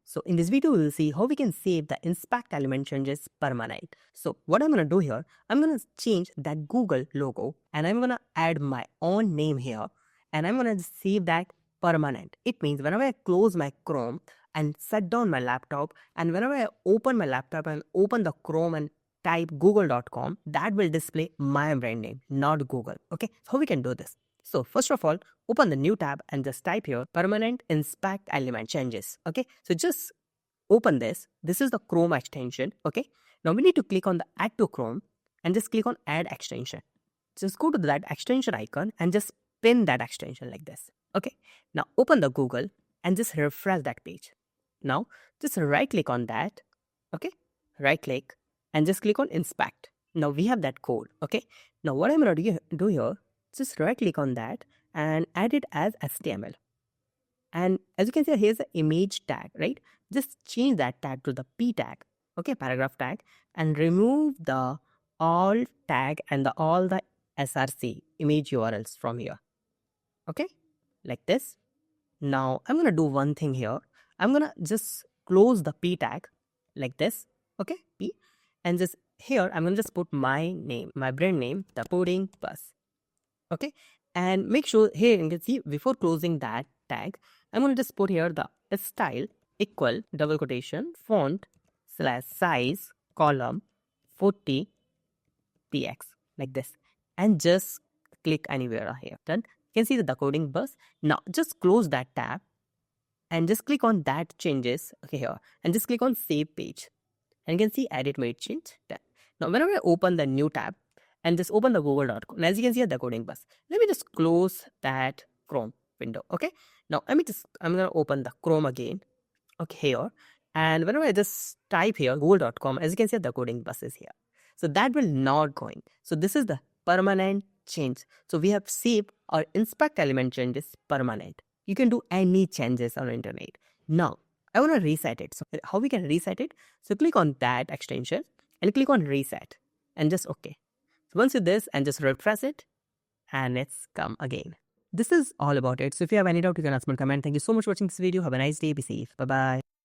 So in this video, we'll see how we can save the inspect element changes permanent. So what I'm going to do here, I'm going to change that Google logo and I'm going to add my own name here and I'm going to save that permanent. It means whenever I close my Chrome and shut down my laptop and whenever I open my laptop and open the Chrome and type google.com, that will display my brand name, not Google. Okay, so how we can do this? So first of all, open the new tab and just type here permanent inspect element changes. Okay, so just open this. This is the Chrome extension. Okay, now we need to click on the add to Chrome and just click on add extension. Just go to that extension icon and just pin that extension like this. Okay, now open the Google and just refresh that page. Now just right click on that. Okay, right click and just click on inspect. Now we have that code. Okay, now what I'm going to do here, just right click on that and add it as HTML. And as you can see, here's the image tag, right? Just change that tag to the P tag, okay, paragraph tag, and remove the all tag and all the src image URLs from here. Okay, like this. Now I'm gonna do one thing here. I'm gonna just close the P tag like this, okay, P, and just here I'm gonna just put my name, my brand name, the coding bus. Okay, and make sure here you can see before closing that tag, I'm going to just put here the style equal double quotation font / size column 40 px like this, and just click anywhere here. Done. You can see the coding bus. Now just close that tab and just click on that changes. Okay, here and just click on save page, and you can see edit made change. Done. Now whenever I open the new tab and just open the google.com. As you can see the coding bus. Let me just close that Chrome window. Okay. Now I'm going to open the Chrome again. Okay, here. And whenever I just type here google.com, as you can see the coding bus is here. So that will not going. So this is the permanent change. So we have saved our inspect element changes permanent. You can do any changes on internet. Now I want to reset it. So how we can reset it? So click on that extension and click on reset and just okay. So once you do this and just refresh it and it's come again. This is all about it. So if you have any doubt, you can ask me in comment. Thank you so much for watching this video. Have a nice day. Be safe. Bye-bye.